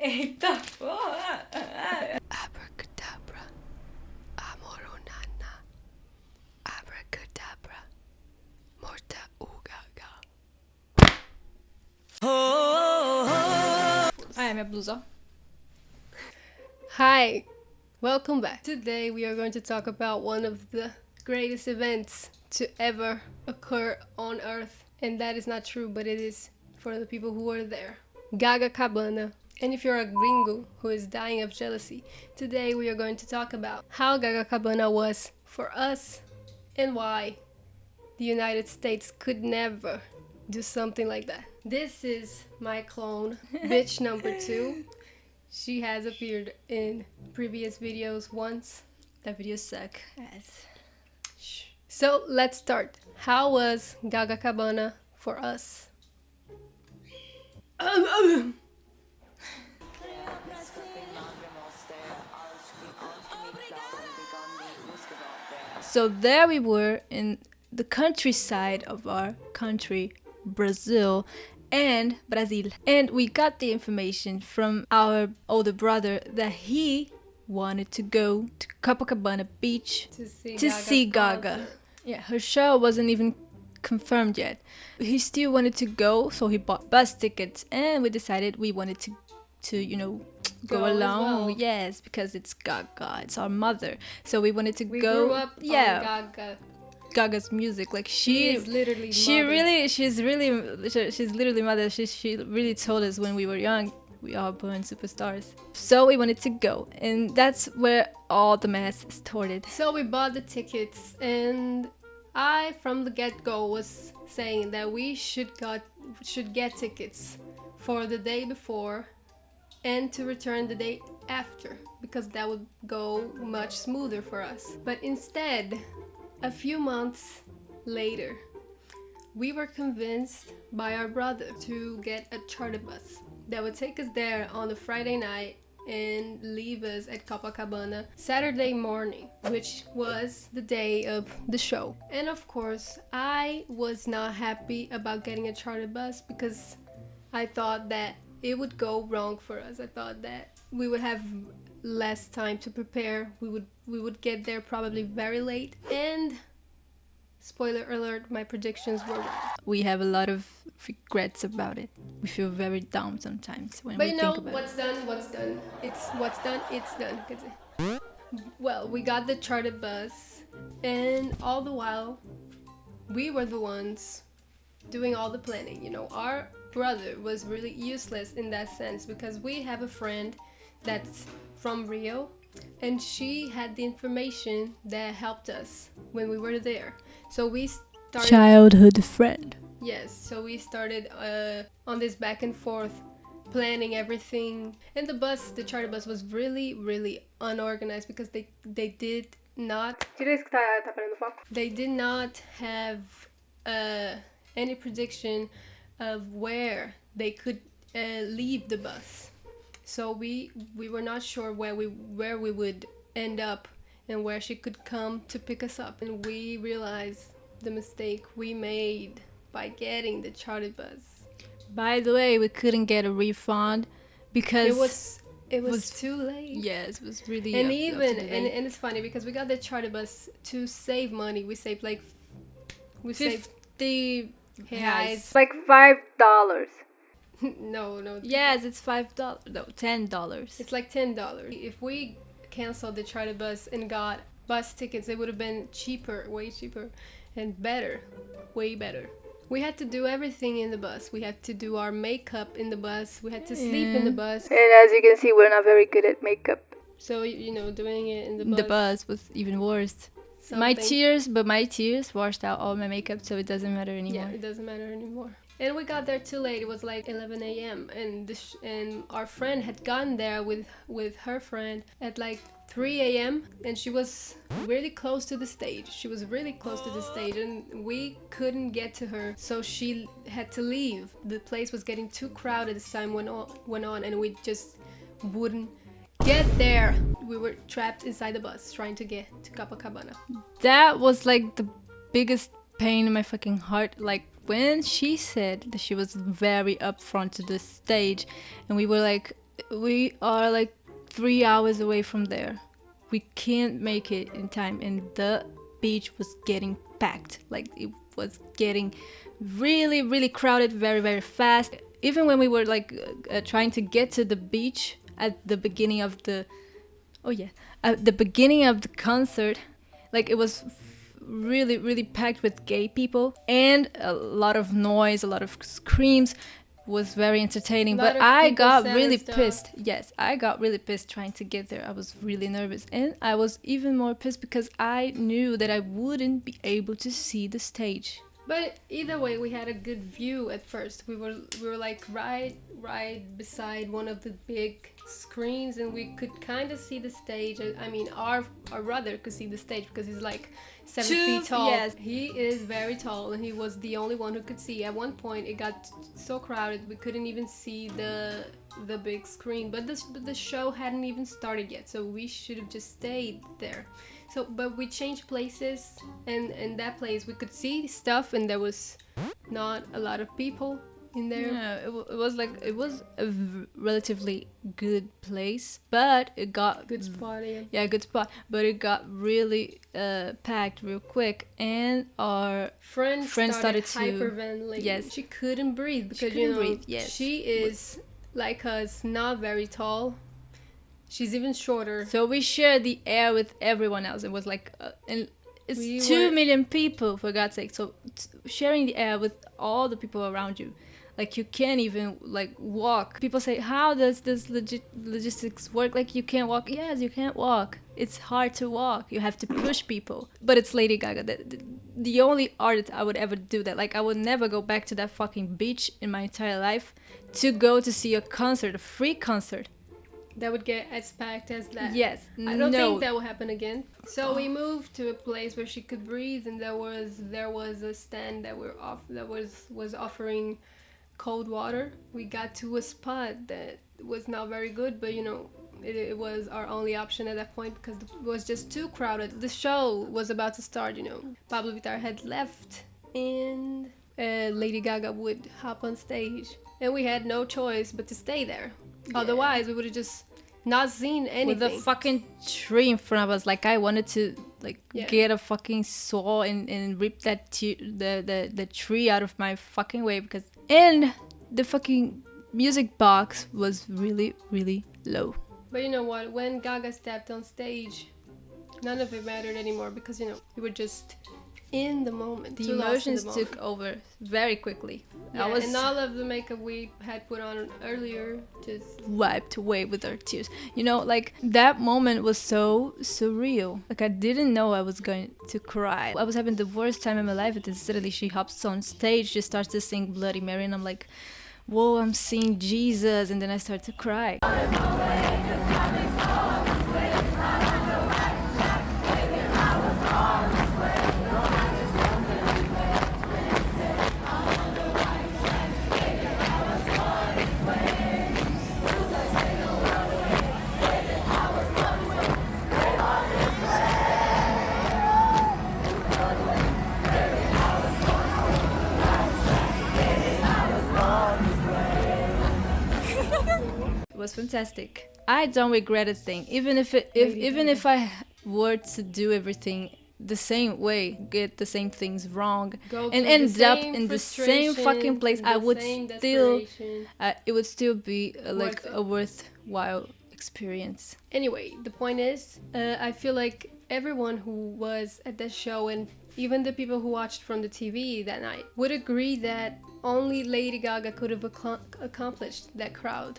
Eita porra! Abracadabra, amoronana, abracadabra, morta ugaga. Ah, é minha blusa, ó. Hi, welcome back. Today we are going to talk about one of the greatest events to ever occur on Earth. And that is not true, but it is for the people who were there. GAGACABANA. And if you're a gringo who is dying of jealousy, today we are going to talk about how GAGACABANA was for us and why the United States could never do something like that. This is my clone, bitch number 2. She has appeared in previous videos once. That video suck. Yes. So let's start. How was GAGACABANA for us? So there we were in the countryside of our country, Brazil, and we got the information from our older brother that he wanted to go to Copacabana beach to see Gaga. Yeah, her show wasn't even confirmed yet. He still wanted to go, so he bought bus tickets, and we decided we wanted to go Go as along. well. Yes, because it's Gaga, it's our mother. So we wanted to We go. grew up on Gaga. Gaga's music, like She is literally she's literally mother. She really told us when we were young, we are born superstars. So we wanted to go, and that's where all the mess started. So we bought the tickets, and I, from the get-go, was saying that we should get tickets for the day before and to return the day after, because that would go much smoother for us. But instead, a few months later, we were convinced by our brother to get a charter bus that would take us there on a Friday night and leave us at Copacabana Saturday morning, which was the day of the show. And of course, I was not happy about getting a charter bus because I thought that it would go wrong for us. I thought that we would have less time to prepare. We would get there probably very late, and spoiler alert, my predictions were wrong. We have a lot of regrets about it. We feel very down sometimes when But we you know, think about what's done, what's done. It's what's done, it's done. Well, we got the charter bus, and all the while, we were the ones doing all the planning. You know, our brother was really useless in that sense because we have a friend that's from Rio, and she had the information that helped us when we were there. So we started childhood friend. Yes, so we started on this back and forth, planning everything. And the charter bus was really, really unorganized because they did not have any prediction of where they could leave the bus. So we were not sure where we would end up and where she could come to pick us up. And we realized the mistake we made by getting the charter bus. By the way, we couldn't get a refund because it was too late. Yes, it was really And up even to the date. and it's funny because we got the charter bus to save money. We saved 50 reais. Like $5. No. Yes, it's $5. No, $10. It's like $10. If we canceled the charter bus and got bus tickets, it would have been cheaper, way cheaper, and better, way better. We had to do everything in the bus. We had to do our makeup in the bus. We had to sleep in the bus. And as you can see, we're not very good at makeup. So, you know, doing it in the bus. The bus was even worse. My tears washed out all my makeup, so it doesn't matter anymore. Yeah, it doesn't matter anymore. And we got there too late. It was like 11 a.m. And our friend had gotten there with her friend at like 3 a.m. and she was really close to the stage. And we couldn't get to her, so she had to leave. The place was getting too crowded as time went on, and we just wouldn't get there. We were trapped inside the bus trying to get to Copacabana. That was like the biggest pain in my fucking heart. Like when she said that she was very upfront to the stage, and we were like, We are like 3 hours away from there. We can't make it in time, and the beach was getting packed. Like it was getting really, really crowded very, very fast. Even when we were like trying to get to the beach at the beginning of the, oh yeah, at the beginning of the concert, like it was really, really packed with gay people and a lot of noise, a lot of screams. Was very entertaining, but I got really pissed. Yes, I got really pissed trying to get there. I was really nervous, and I was even more pissed because I knew that I wouldn't be able to see the stage. But either way, we had a good view at first. We were like right beside one of the big screens, and we could kind of see the stage. I mean, our brother could see the stage because he's like 7 feet tall. Yes. He is very tall, and he was the only one who could see. At one point, it got so crowded we couldn't even see the big screen. But the show hadn't even started yet, so we should have just stayed there. So, but we changed places, and in that place we could see stuff, and there was not a lot of people in there. Yeah, it was a relatively good place, but it got Good spot, yeah. Yeah, good spot, but it got really packed real quick, and our friend started to hyperventilating. Yes, she couldn't breathe because breathe. Yes, she is like us, not very tall. She's even shorter. So we shared the air with everyone else. It was like, and it's We 2 million people, for God's sake. So sharing the air with all the people around you, like you can't even like walk. People say, how does this logistics work? Like you can't walk. Yes, you can't walk. It's hard to walk. You have to push people. But it's Lady Gaga. The only artist I would ever do that. Like I would never go back to that fucking beach in my entire life to go to see a concert, a free concert. That would get as packed as that. Yes. I don't think that will happen again. So we moved to a place where she could breathe, and there was a stand that was offering cold water. We got to a spot that was not very good, but it was our only option at that point because it was just too crowded. The show was about to start. Pablo Vittar had left, and Lady Gaga would hop on stage, and we had no choice but to stay there. Yeah. Otherwise, we would have just not seen anything. With a fucking tree in front of us, like I wanted to get a fucking saw and rip that the tree out of my fucking way and the fucking music box was really, really low. But you know what? When Gaga stepped on stage, none of it mattered anymore because we were just in the moment. The emotions took over very quickly. Yeah, and all of the makeup we had put on earlier just wiped away with our tears. Like that moment was so surreal. Like I didn't know I was going to cry. I was having the worst time in my life, and then suddenly she hops on stage, she starts to sing Bloody Mary, and I'm like, whoa, I'm seeing Jesus, and then I start to cry. Was fantastic. I don't regret a thing, even if I were to do everything the same way, get the same things wrong, and end up in the same fucking place, I would still it would still be like a worthwhile experience. Anyway, the point is, I feel like everyone who was at that show, and even the people who watched from the TV that night, would agree that only Lady Gaga could have accomplished that crowd.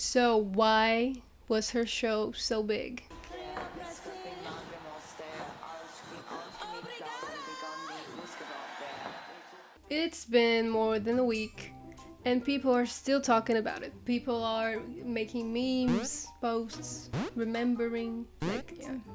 So why was her show so big? It's been more than a week, and people are still talking about it. People are making memes, posts, remembering,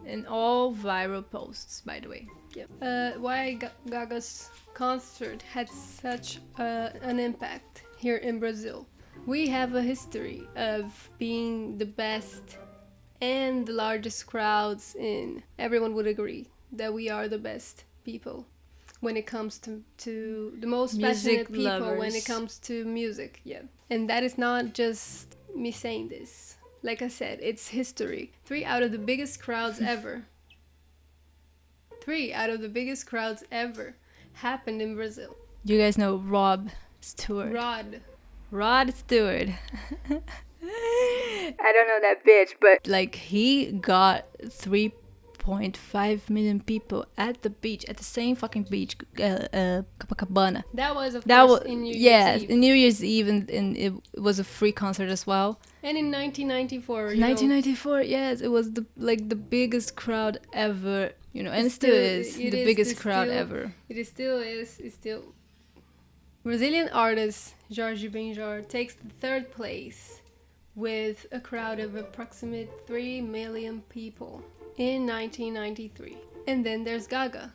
and all viral posts, by the way. Yeah. Why Gaga's concert had such an impact here in Brazil? We have a history of being the best and the largest crowds in. Everyone would agree that we are the best people when it comes to the most passionate people when it comes to music. Yeah. And that is not just me saying this. Like I said, it's history. 3 out of the biggest crowds ever. 3 out of the biggest crowds ever happened in Brazil. You guys know Rob Stewart. Rod Stewart. I don't know that bitch, but Like, he got 3.5 million people at the beach, at the same fucking beach, Copacabana. That was, of That course, was, in New Year's yeah, Eve. in New Year's Eve, and it was a free concert as well. And in 1994, 1994, yes, it was the biggest crowd ever, and it still is the biggest crowd ever. It still is. It's still. Brazilian artist Jorge Benjor takes the 3rd place with a crowd of approximately 3 million people in 1993. And then there's Gaga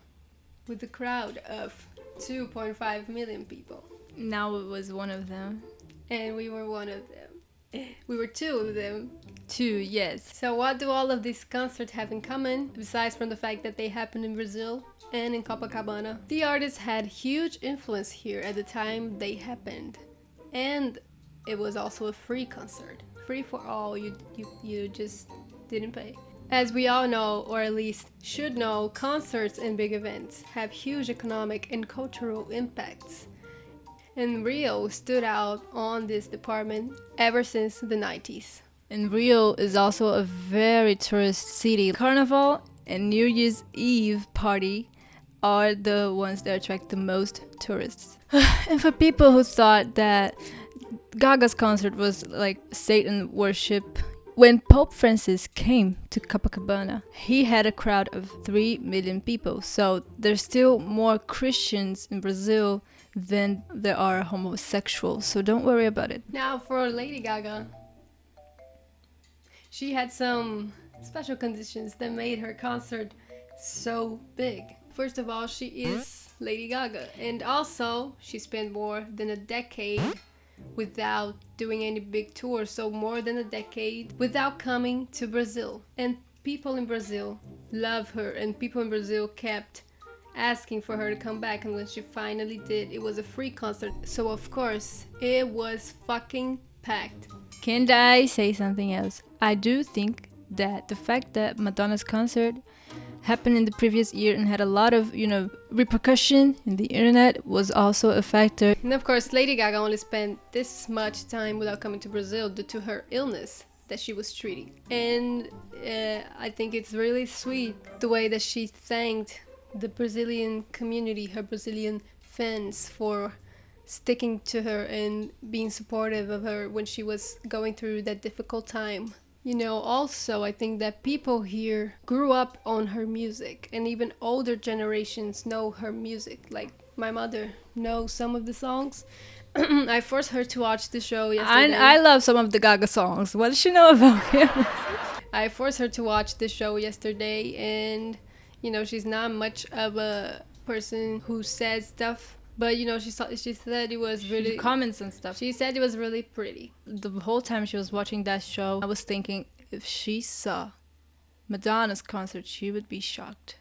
with a crowd of 2.5 million people. Now it was one of them. And we were one of them. We were 2 of them. 2, yes. So what do all of these concerts have in common, besides from the fact that they happened in Brazil and in Copacabana? The artists had huge influence here at the time they happened. And it was also a free concert. Free for all, you just didn't pay. As we all know, or at least should know, concerts and big events have huge economic and cultural impacts. And Rio stood out on this department ever since the 90s. And Rio is also a very tourist city. Carnival and New Year's Eve party are the ones that attract the most tourists. And for people who thought that Gaga's concert was like Satan worship, when Pope Francis came to Copacabana, he had a crowd of 3 million people. So there's still more Christians in Brazil than there are homosexuals. So don't worry about it. Now for Lady Gaga, she had some special conditions that made her concert so big. First of all, she is Lady Gaga, and also she spent more than a decade without doing any big tours, so more than a decade without coming to Brazil. And people in Brazil love her, and people in Brazil kept asking for her to come back, and when she finally did, it was a free concert, so of course it was fucking packed. Can I say something else? I do think that the fact that Madonna's concert happened in the previous year and had a lot of, repercussion in the internet was also a factor. And of course, Lady Gaga only spent this much time without coming to Brazil due to her illness that she was treating. And I think it's really sweet the way that she thanked the Brazilian community, her Brazilian fans, for sticking to her and being supportive of her when she was going through that difficult time. Also, I think that people here grew up on her music, and even older generations know her music. Like, my mother knows some of the songs. I forced her to watch the show yesterday. I love some of the Gaga songs. What does she know about him? I forced her to watch the show yesterday, and, she's not much of a person who says stuff. But, she said it was really... She comments and stuff. She said it was really pretty. The whole time she was watching that show, I was thinking, if she saw Madonna's concert, she would be shocked.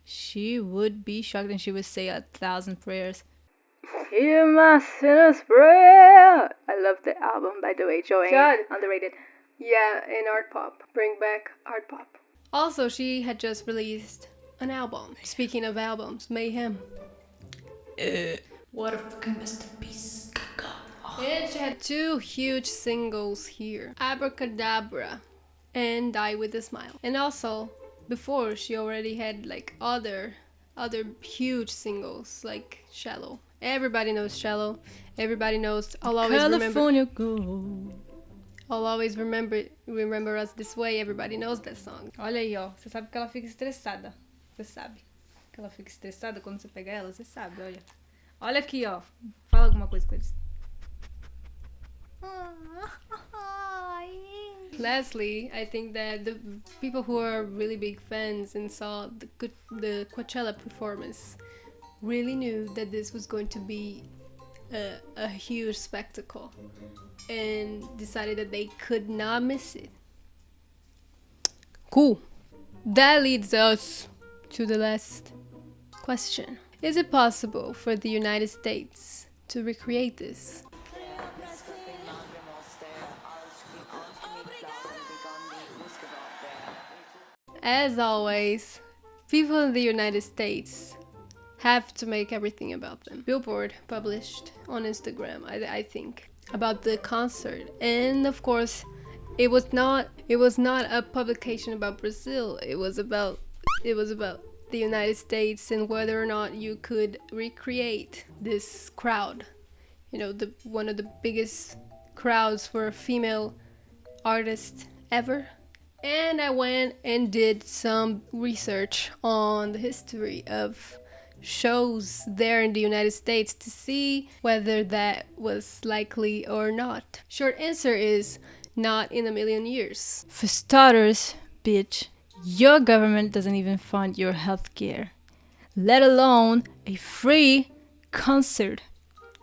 She would be shocked, and she would say 1,000 prayers. Hear my sinner's prayer. I love the album, by the way, Joanne. God. Underrated. Yeah, and art pop. Bring back art pop. Also, she had just released an album. Speaking of albums, Mayhem. What a fucking masterpiece. And she had 2 huge singles here, Abracadabra and Die With A Smile. And also, before, she already had like other huge singles like Shallow. Everybody knows Shallow. Everybody knows I'll always California Gold. I'll always remember us this way. Everybody knows that song. Olha aí, ó. Você sabe que ela fica estressada. Você sabe que ela fica estressada quando você pega ela? Você sabe, olha. Olha aqui, ó. Fala alguma coisa com eles. Lastly, I think that the people who are really big fans and saw the Coachella performance really knew that this was going to be a huge spectacle and decided that they could not miss it. Cool. That leads us to the last question. Is it possible for the United States to recreate this? as always, people in the United States have to make everything about them. Billboard published on Instagram, I think, about the concert, and of course, it was not a publication about Brazil. It was about the United States and whether or not you could recreate this crowd. You know, the one of the biggest crowds for a female artist ever. And I went and did some research on the history of shows there in the United States to see whether that was likely or not. Short answer is not in a million years. For starters, bitch, your government doesn't even fund your healthcare, let alone a free concert,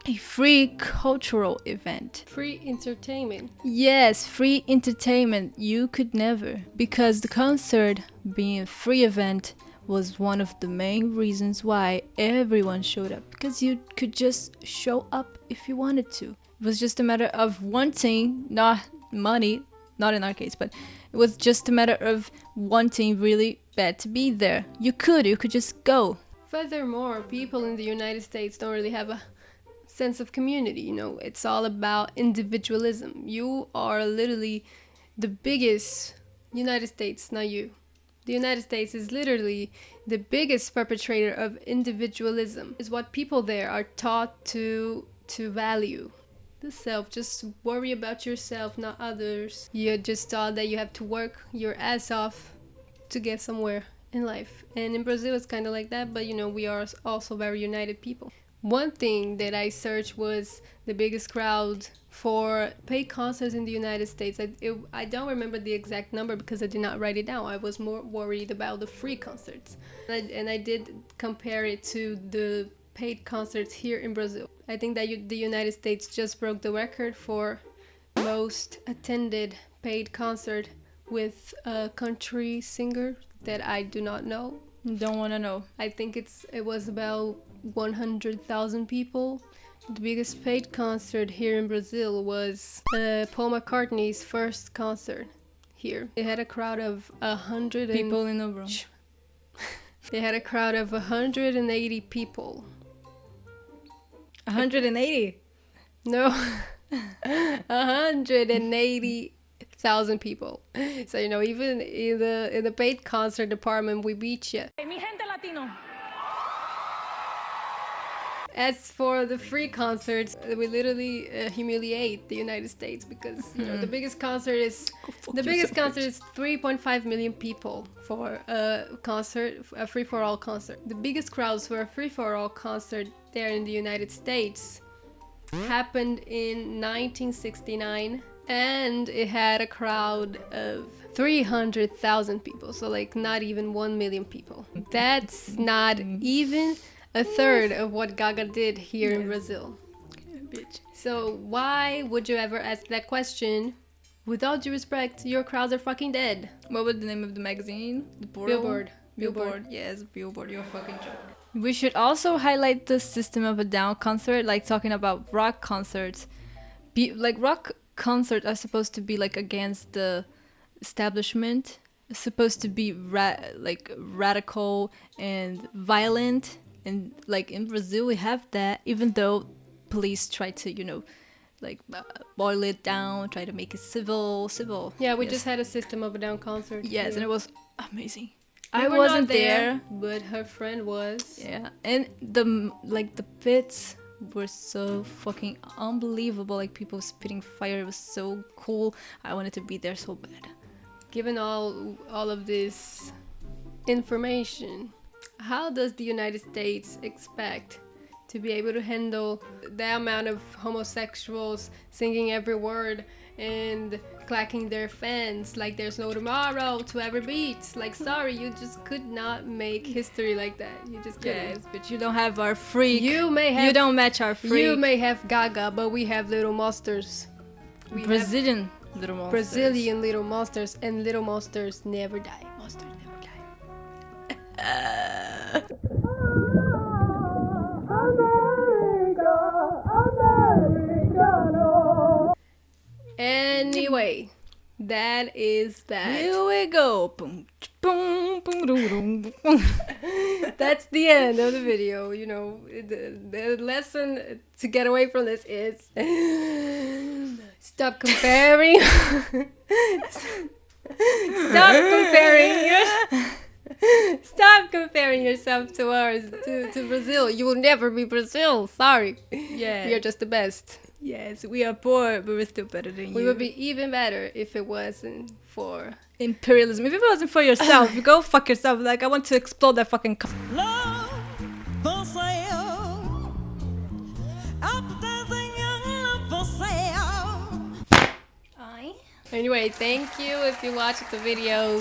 a free cultural event. Free entertainment. Yes, free entertainment. You could never. Because the concert, being a free event, was one of the main reasons why everyone showed up. Because you could just show up if you wanted to. It was just a matter of wanting, not money, not in our case, but it was just a matter of wanting really bad to be there. You could just go. Furthermore, people in the United States don't really have a sense of community, you know. It's all about individualism. You are literally the biggest United States, not you. The United States is literally the biggest perpetrator of individualism. Is what people there are taught to value. The self, just worry about yourself, not others. You're just taught that you have to work your ass off to get somewhere in life. And in Brazil it's kind of like that, but you know, we are also very united people. One thing that I searched was the biggest crowd for paid concerts in the United States. I don't remember the exact number because I did not write it down. I was more worried about the free concerts. And I did compare it to the paid concerts here in Brazil. I think that the United States just broke the record for most attended paid concert with a country singer that I do not know. Don't want to know. I think it was about 100,000 people. The biggest paid concert here in Brazil was Paul McCartney's first concert here. It had a crowd of 100 people in the room. They had a crowd of 180 people. 180? No, 180,000 people. So you know, even in the paid concert department, we beat you. Mi gente latino. As for the free concerts, we literally humiliate the United States because you know the biggest concert is 3.5 million people for a free for all concert. The biggest crowds for a free for all concert there in the United States happened in 1969, and it had a crowd of 300,000 people. So like not even 1 million people. That's not even a third of what Gaga did here in Brazil. Bitch. So why would you ever ask that question? With all due respect, your crowds are fucking dead. What was the name of the magazine? The portal? Billboard. Yes, Billboard. You're a fucking joke. We should also highlight the System of a Down concert, like talking about rock concerts. Rock concerts are supposed to be like against the establishment. It's supposed to be radical and violent. And like in Brazil, we have that, even though police try to, you know, boil it down, try to make it civil. Yeah, we Yes. just had a System of a Down concert. Yes, here. and it was amazing. We I were wasn't not there. but her friend was. Yeah, and the pits were so fucking unbelievable. Like people spitting fire. It was so cool. I wanted to be there so bad. Given all of this information, how does the United States expect to be able to handle the amount of homosexuals singing every word and clacking their fans like there's no tomorrow to every beat? Like, sorry, you just could not make history like that. You just couldn't. Yes, but you don't have our freak. You don't match our freak. You may have Gaga, but we have little monsters. We have Brazilian little monsters. Brazilian little monsters, and little monsters never die. Monsters never die. Anyway, That is that. Here we go. Boom, boom, boom, boom, boom. That's the end of the video. You know, the lesson to get away from this is stop comparing. Stop comparing yourself to ours, to Brazil. You will never be Brazil. Sorry. Yeah. We are just the best. Yes, we are poor, but we're still better than you. We would be even better if it wasn't for imperialism. If it wasn't for yourself, you go fuck yourself. Like, I want to explode that fucking. Love for sale. Appetizing young love for sale. Anyway, thank you if you watched the video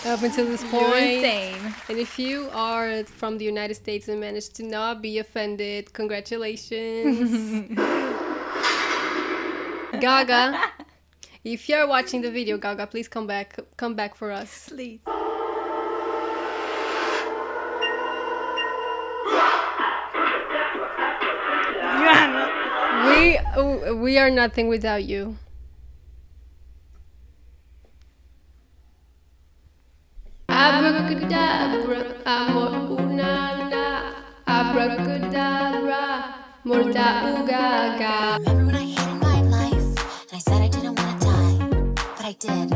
up until this point. You're insane. And if you are from the United States and managed to not be offended, congratulations. Gaga, if you're watching the video, Gaga, please come back for us. Please. We are nothing without you. Abracadabra, amor unana. Abracadabra, morta ugaga. Remember when I hated my life and I said I didn't want to die, but I did.